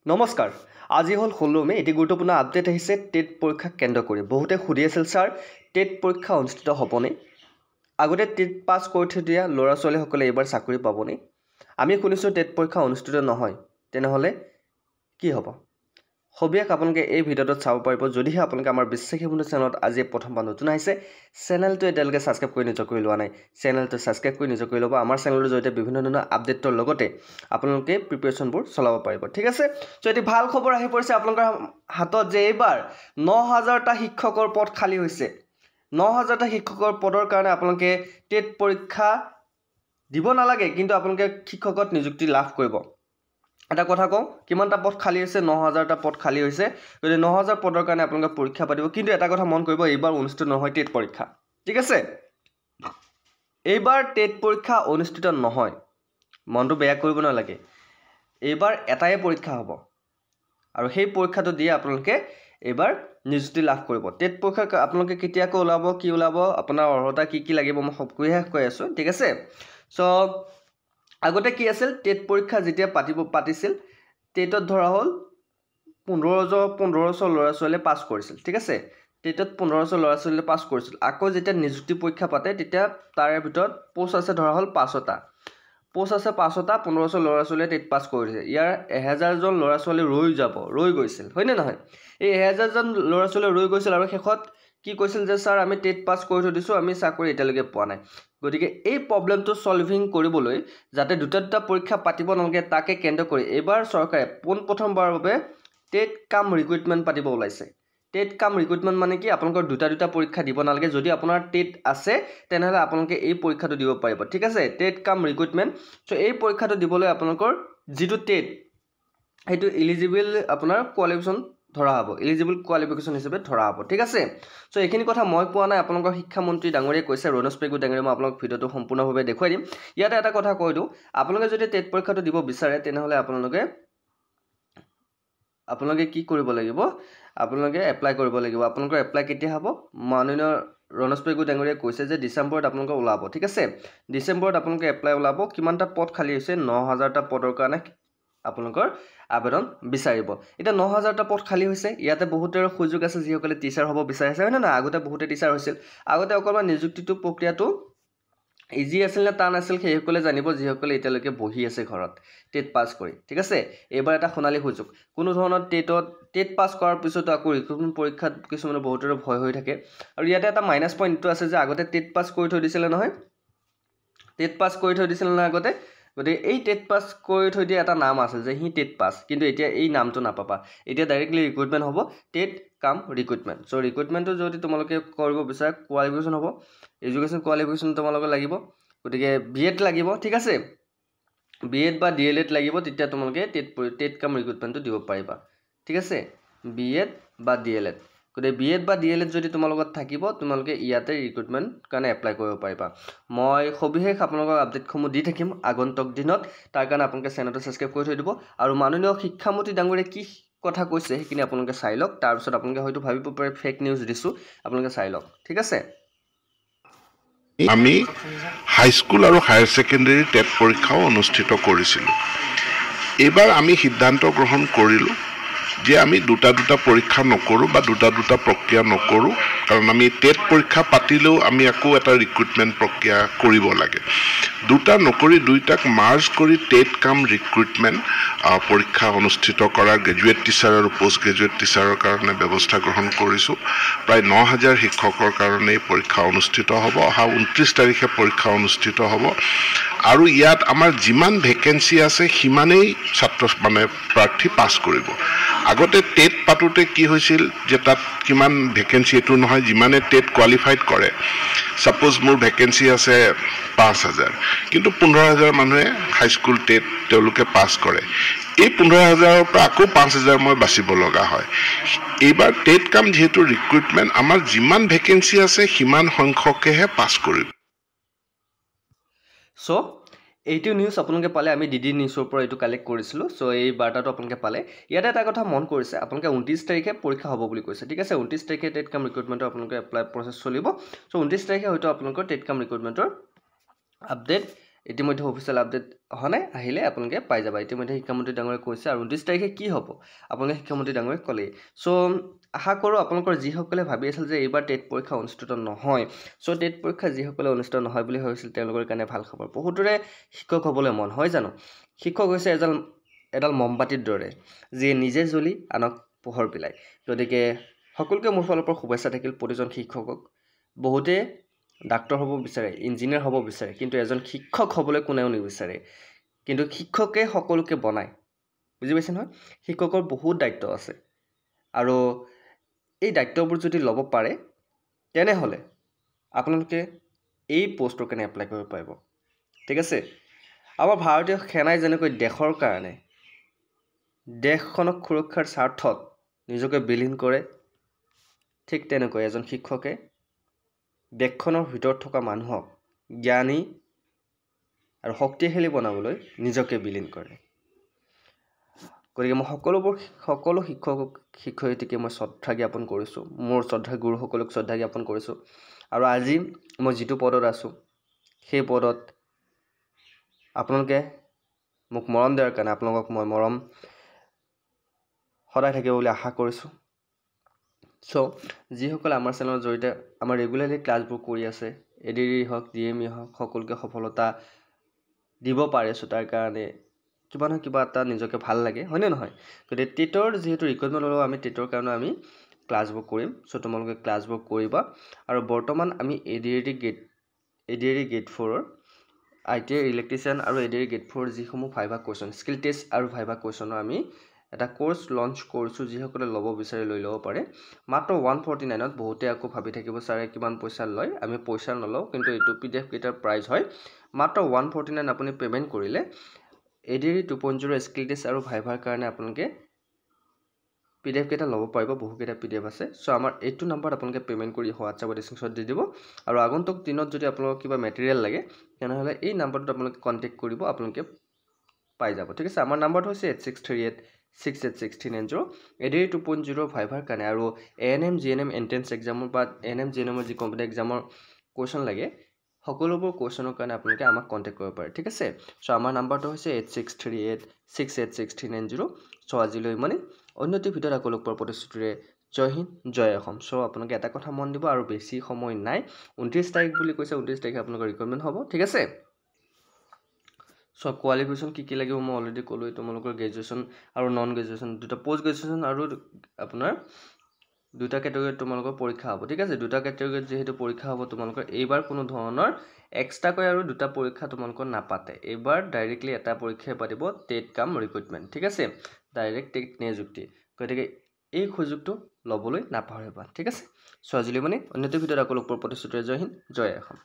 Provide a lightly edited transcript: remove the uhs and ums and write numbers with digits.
নমস্কাৰ আজি হল 16 মে এটি গুৰুত্বপূৰ্ণ আপডেট আহিছে টেট পৰীক্ষা কেন্দ্ৰ কৰি বহুতে সুধি আছিল স্যাৰ টেট পৰীক্ষা অনুষ্ঠিত হ'বনে আগতে টেট পাস কৰি থৈ দিয়া ল'ৰা ছোৱালীসকলে এবাৰ চাকৰি পাবনে আমি শুনিছো টেট পৰীক্ষা অনুষ্ঠিত নহয় তেনেহলে কি হ'ব হবিয়াক আপোনালোকে এই ভিডিঅ'টোত চাব পাৰিব যদিহে আপোনালোকে আমাৰ বিশ্বাসী বন্ধু চেনেলত আজি প্ৰথমবাৰ নতুন আহিছে চেনেলটো এতিয়ালৈকে সাবস্ক্ৰাইব কৰি নিজে কৰি লোৱা নাই চেনেলটো সাবস্ক্ৰাইব কৰি নিজে কৰি ল'ব আমাৰ চেনেলৰ জৰিয়তে বিভিন্ন ধৰণৰ আপডেটৰ লগতে আপোনালোকে প্ৰিপাৰেচনবোৰ চলাব পাৰিব ঠিক আছে সো এটি ভাল খবৰ আহি পৰিছে আপোনালোকৰ হাতত যে এইবাৰ 9000টা শিক্ষকৰ পদ খালি হৈছে 9000টা শিক্ষকৰ পদৰ কাৰণে আপোনালোকে টেট পৰীক্ষা দিব নালাগে কিন্তু আপোনালোকে শিক্ষকত নিযুক্তি লাভ কৰিব এটা কথা কওঁ কিমানটা পদ খালি হৈছে 9000টা পদ খালি হৈছে যদি 9000 পদৰ কাৰণে আপোনালোকে পৰীক্ষা পাতিব কিন্তু এটা কথা মন কৰিব এইবাৰ অনুষ্ঠিত নহয় টেট পৰীক্ষা ঠিক আছে এইবাৰ টেট পৰীক্ষা অনুষ্ঠিত নহয় মনটো বেয়া কৰিব নালাগে এইবাৰ এটাই পৰীক্ষা হ'ব আৰু সেই পৰীক্ষাটো দিয়ে আপোনালোকে এইবাৰ নিযুক্তি লাভ কৰিব টেট পৰীক্ষা আপোনালোকে কেতিয়াকৈ ওলাব কি ওলাব আপোনাৰ অৰ্হতা কি লাগিব মই সকলোৱে কৈ আছো ঠিক আছে সো আগতে কি আছিল টেট পৰীক্ষা যেতিয়া পাতিছিল টেটত ধৰা হল 1500 ল'ৰা ছোৱালীয়ে পাস কৰিছিল ঠিক আছে টেটত 1500 ল'ৰা ছোৱালীয়ে পাস কৰিছিল আকৌ যেতিয়া নিযুক্তি পৰীক্ষা পাতে তেতিয়া তাৰে ভিতৰত পোষ্ট আছে ধৰা হল 500টা পোষ্ট আছে 500টা 1500 ল'ৰা ছোৱালীয়ে টেট পাস কৰিছে ইয়াৰ 1000 জন ল'ৰা ছোৱালী ৰৈ গৈছিল হয়নে নহয় এই 1000 জন ল'ৰা ছোৱালী ৰৈ গৈছিল আৰু শেষত কি কৈছিল যে স্যাৰ আমি টেট পাস কৰি থৈ দিছো আমি চাকৰি এতিয়ালৈকে পোৱা নাই গতিকে এই প্ৰবলেমটো সলভিং কৰিবলৈ যাতে দুটা পৰীক্ষা পাতিব নালাগে তাকে কেন্দ্ৰ কৰি এবাৰ চৰকাৰে প্ৰথমবাৰৰ বাবে টেট কাম ৰিক্ৰুটমেন্ট পাতিব ওলাইছে টেট কাম ৰিক্ৰুটমেন্ট মানে কি আপোনালোকৰ দুটা পৰীক্ষা দিব নালাগে যদি আপোনাৰ টেট আছে তেনেহলে আপোনালোকে এই পৰীক্ষাটো দিব পাৰিব ঠিক আছে টেট কাম ৰিক্ৰুটমেন্ট সো এই পৰীক্ষাটো দিবলৈ আপোনালোকৰ যেটো টেট হেতু এলিজিবল আপোনাৰ কোৱালিফিকেশন ধৰা হ'ব এলিজিবল কোৱালিফিকেশন হিচাপে ধৰা হ'ব ঠিক আছে সো এইখিনি কথা মই কোৱা নাই আপোনালোকৰ শিক্ষা মন্ত্ৰী ডাঙৰীয়ে কৈছে ৰনজ পেগু ডাঙৰীয়ে মই আপোনালোক ভিডিঅটো সম্পূৰ্ণভাৱে দেখুৱাই দিম ইয়াতে এটা কথা কৈ দিও আপোনালোকে যদি টেট পৰীক্ষাটো দিব বিচাৰে তেনেহলে আপোনালোকে কি কৰিব লাগিব আপোনালোকে এপ্লাই কৰিব লাগিব আপোনালোকৰ এপ্লাই কেতিয়া হ'ব মাননীয় ৰনজ পেগু ডাঙৰীয়ে কৈছে যে ডিসেম্বৰত আপোনালোকে ওলাব ঠিক আছে ডিসেম্বৰত আপোনালোকে এপ্লাই ওলাব কিমানটা পদ খালি হৈছে 9000টা পদৰ কাৰণে আপোনালোকৰ আবেদন বিচাৰিব এটা 9000টা পদ খালি হৈছে ইয়াতে বহুতৰ সুযোগ আছে যিসকলে টিচাৰ হ'ব বিচাৰিছে হয় না আগতে বহুতে টিচাৰ হৈছিল আগতে অকলমান নিযুক্তিটো প্ৰক্ৰিয়াটো ইজি আছিল না টান আছিল সেইসকলে জানিব যিসকলে এতিয়ালৈকে বহি আছে ঘৰত টেট পাস কৰি ঠিক আছে এবাৰ এটা সোণালী সুযোগ কোনো ধৰণৰ টেট পাস কৰাৰ পিছতো আকৌ ৰিক্ৰুটমেন্ট পৰীক্ষাত কিছুমান বহুতৰ ভয় হৈ থাকে আৰু ইয়াতে এটা মাইনাস পইণ্টটো আছে যে আগতে টেট পাস কৰি থৈ দিছিল নহয় টেট পাস কৰি থৈ দিছিল না আগতে গতে এই টেট পাস কৰি থৈ দিয়া এটা নাম আছিল যে হি টেট পাস কিন্তু এতিয়া এই নামটো নাপাবা এতিয়া ডাইৰেক্টলি ৰিক্ৰুটমেন্ট হ'ব টেট কাম ৰিক্ৰুটমেন্ট সো ৰিক্ৰুটমেন্টটো যদি তোমালোকে কৰিব বিচাৰা কোৱালিফিকেশন হ'ব এডুকেশন কোৱালিফিকেশন তোমালোকে লাগিব গতিকে বিএড লাগিব ঠিক আছে বিএড বা ডিএলএড লাগিব তেতিয়া তোমালোকে টেট কাম ৰিক্ৰুটমেন্টটো দিব পাৰিবা ঠিক আছে বিএড বা ডিএলএড গতে বিএড বা ডিএলএড যদি তোমালোকত থাকিব তোমালোকে ইয়াতে ৰিক্ৰুটমেন্ট কাৰণে এপ্লাই কৰিব পাৰিবা মই সবিশেষ আপোনালোকক আপডেটসমূহ দি থাকিম আগন্তুক দিনত তাৰ কাৰণে আপোনালোকে চেনেলটো সাবস্ক্ৰাইব কৰি থৈ দিব আৰু মাননীয় শিক্ষামন্ত্ৰী ডাঙৰীয়ে কি কথা কৈছে সেইখিনি আপোনালোকে চাই লওক তাৰ পিছত আপোনালোকে হয়তো ভাবিব পাৰে ফেক নিউজ দিছো আপোনালোকে চাই লওক ঠিক আছে আমি হাই স্কুল আৰু হায়াৰ সেকেন্ডাৰী টেট পৰীক্ষাও অনুষ্ঠিত কৰিছিল এবাৰ আমি সিদ্ধান্ত গ্ৰহণ কৰিলো যে আমি দুটা পৰীক্ষা নকৰো বা দুটা প্ৰক্ৰিয়া নকৰো কাৰণ আমি টেট পৰীক্ষা পাতিলেও আমি আকৌ এটা ৰিক্ৰুটমেন্ট প্ৰক্ৰিয়া কৰিব লাগে দুটা নকৰি দুইটাক মাৰ্জ কৰি টেট কাম ৰিক্ৰুটমেন্ট পৰীক্ষা অনুষ্ঠিত কৰা গ্ৰেজুৱেট টিচাৰ আৰু পোষ্ট গ্ৰেজুৱেট টিচাৰৰ কাৰণে ব্যৱস্থা গ্ৰহণ কৰিছো প্ৰায় 9000 শিক্ষকৰ কাৰণে এই পৰীক্ষা অনুষ্ঠিত হ'ব অহা 29 তাৰিখে পৰীক্ষা অনুষ্ঠিত হ'ব আৰু ইয়াত আমাৰ যিমান ভেকেন্সি আছে সিমানেই ছাত্ৰ মানে প্ৰাৰ্থী পাস কৰিব আগতে টেট পাতোতে কি হৈছিল যে তাত কিমান ভেকেন্সি এটো নহয় যিমানে টেট কোৱালিফাইড কৰে সাপোজ মোৰ ভেকেন্সি আছে 5000 কিন্তু 15000 মানুহে হাই স্কুল টেট তেওঁলোকে পাস কৰে এই 15000ৰ পৰা আকৌ 5000 মই বাছিব লগা হয় এইবাৰ টেট কাম যেহেতু ৰিক্ৰুটমেন্ট আমাৰ যিমান ভেকেন্সি আছে সিমান সংখ্যকেহে পাস কৰিব সো এইটো নিউজ আপোনালোকে পালে আমি ডিডি নিউজৰ পৰা এইটো কালেক্ট কৰিছিলো সো এই বাৰ্তাটো আপোনালোকে পালে ইয়াতে এটা কথা মন কৰিছে আপোনালোকে 29 তাৰিখে পৰীক্ষা হ'ব বুলি কৈছে ঠিক আছে 29 তাৰিখে টেট কাম ৰিক্ৰুটমেন্টৰ আপোনালোকে এপ্লাই প্ৰসেছ চলিব সো 29 তাৰিখে হয়তো আপোনালোকৰ টেট কাম ৰিক্ৰুটমেন্টৰ আপডেট ইতিমধ্যে অফিচিয়েল আপডেট অহা নাই, আহিলে আপোনালোকে পাই যাবা। ইতিমধ্যে শিক্ষামন্ত্ৰী ডাঙৰীয়ে কৈছে আৰু 29 তাৰিখে কি হ'ব আপোনালোকে শিক্ষামন্ত্ৰী ডাঙৰীয়ে ক'লেই। চ' আশা কৰোঁ আপোনালোকৰ যিসকলে ভাবি আছিল যে এইবাৰ টেট পৰীক্ষা অনুষ্ঠিত নহয়, চ' টেট পৰীক্ষা যিসকলে অনুষ্ঠিত নহয় বুলি ভাবিছিল তেওঁলোকৰ কাৰণে ভাল খবৰ। বহুতৰে শিক্ষক হ'বলৈ মন হয় জানো? শিক্ষক হৈছে এডাল মমবাতিৰ দৰে, যিয়ে নিজে জ্বলি আনক পোহৰ বিলায়। গতিকে সকলোকে মোৰ ফালৰ পৰা শুভেচ্ছা থাকিল প্ৰতিজন শিক্ষকক। বহুতে ডাক্তৰ হ'ব বিচাৰে, ইঞ্জিনিয়াৰ হ'ব বিচাৰে, কিন্তু এজন শিক্ষক হ'বলৈ কোনেও নিবিচাৰে। কিন্তু শিক্ষকে সকলোকে বনায়, বুজি পাইছে নহয়? শিক্ষকৰ বহুত দায়িত্ব আছে আৰু এই দায়িত্ববোৰ যদি ল'ব পাৰে তেনেহ'লে আপোনালোকে এই পষ্টৰ কাৰণে এপ্লাই কৰিব পাৰিব। ঠিক আছে? আমাৰ ভাৰতীয় সেনাই যেনেকৈ দেশৰ কাৰণে, দেশখনক সুৰক্ষাৰ স্বাৰ্থত নিজকে বিলীন কৰে, ঠিক তেনেকৈ এজন শিক্ষকে দেশখনৰ ভিতৰত থকা মানুহক জ্ঞানী আৰু শক্তিশালী বনাবলৈ নিজকে বিলীন কৰে। গতিকে মই সকলো শিক্ষক শিক্ষয়িত্ৰীকে মই শ্ৰদ্ধা জ্ঞাপন কৰিছোঁ, মোৰ শ্ৰদ্ধা গুৰুসকলক শ্ৰদ্ধা জ্ঞাপন কৰিছোঁ। আৰু আজি মই যিটো পদত আছোঁ সেই পদত আপোনালোকে মোক মৰম দিয়াৰ কাৰণে আপোনালোকক মই মৰম সদায় থাকিব বুলি আশা কৰিছোঁ। চ' যিসকলে আমাৰ চেনেলৰ জৰিয়তে আমাৰ ৰেগুলাৰলি ক্লাছবোৰ কৰি আছে, এডিআৰই হওক, ডিএমই হওক, সকলোকে সফলতা দিব পাৰিছোঁ, তাৰ কাৰণে কিবা নহয় কিবা এটা নিজকে ভাল লাগে, হয়নে নহয়? গতিকে টেটৰ যিহেতু ৰিকুৱাৰমেণ্ট ল'ব, আমি টেটৰ কাৰণে আমি ক্লাছবোৰ কৰিম। চ' তোমালোকে ক্লাছবোৰ কৰিবা। আৰু বৰ্তমান আমি এডিআৰই গেট 4ৰ ITI ইলেক্ট্ৰিচিয়ান আৰু এডিআৰই গেট 4 যিসমূহ ভাইভা কুৱেশ্যন, স্কিল টেষ্ট আৰু ভাইভা কুৱেশ্যনৰ আমি এটা কোৰ্চ লঞ্চ কৰিছোঁ। যিসকলে ল'ব বিচাৰে লৈ ল'ব পাৰে। মাত্ৰ 149ত। বহুতে আকৌ ভাবি থাকিব ছাৰে কিমান পইচা লয়, আমি পইচা নলওঁ, কিন্তু এইটো PDF কেইটাৰ প্ৰাইচ হয় মাত্ৰ 149। আপুনি পে'মেণ্ট কৰিলে এডিআৰই 2.0 স্কিল টেষ্ট আৰু ভাইভাৰ কাৰণে আপোনালোকে PDF কেইটা ল'ব পাৰিব। বহুকেইটা PDF আছে। চ' আমাৰ এইটো নাম্বাৰত আপোনালোকে পে'মেণ্ট কৰি হোৱাটছআপত স্ক্ৰীনশ্বট দি দিব। আৰু আগন্তুক দিনত যদি আপোনালোকক কিবা মেটেৰিয়েল লাগে তেনেহ'লে এই নাম্বাৰটোত আপোনালোকে কণ্টেক্ট কৰিব, আপোনালোকে পাই যাব। ঠিক আছে? আমাৰ নাম্বাৰটো হৈছে 8638686390। এডিআৰই 2.0 ভাইভাৰ কাৰণে আৰু ANM GNM এণ্ট্ৰেন্স এক্সামৰ বা ANM GNMৰ যি কম্পিউটাৰ এক্সামৰ কুৱেশ্যন লাগে, সকলোবোৰ কুৱেশ্যনৰ কাৰণে আপোনালোকে আমাক কণ্টেক্ট কৰিব পাৰে। ঠিক আছে? চ' আমাৰ নাম্বাৰটো হৈছে 8638686390। চ' আজিলৈ ইমানেই। অন্য এটি ভিডিঅ'ত আকৌ লগ পোৱাৰ প্ৰতিশ্ৰুতিৰে জয় হিন্দ, জয় অসম। চ' আপোনালোকে এটা কথা মন দিব, আৰু বেছি সময় নাই। 29 তাৰিখ বুলি কৈছে, 29 তাৰিখে আপোনালোকৰ ৰিকুৱাৰমেণ্ট হ'ব। ঠিক আছে? চ' কোৱালিফিকেশ্যন কি লাগিব মই অলৰেডি ক'লোৱেই। তোমালোকৰ গ্ৰেজুৱেশ্যন আৰু নন গ্ৰেজুৱেশ্যন দুটা, পষ্ট গ্ৰেজুৱেশ্যন আৰু আপোনাৰ দুটা কেটেগৰীত তোমালোকৰ পৰীক্ষা হ'ব। ঠিক আছে? দুটা কেটেগৰীত যিহেতু পৰীক্ষা হ'ব তোমালোকৰ, এইবাৰ কোনো ধৰণৰ এক্সট্ৰাকৈ আৰু দুটা পৰীক্ষা তোমালোকৰ নাপাতে। এইবাৰ ডাইৰেক্টলি এটা পৰীক্ষাই পাতিব, টেট কাম ৰিক্ৰুইটমেণ্ট। ঠিক আছে? ডাইৰেক্ট টেট নিযুক্তি। গতিকে এই সুযোগটো ল'বলৈ নাপাহৰিবা। ঠিক আছে? চ' আজিলৈ মানে অন্য এটা ভিডিঅ'ত আকৌ লগ পোৱাৰ প্ৰতিশ্ৰুতিৰে জয় হিন্দ, জয় অসম।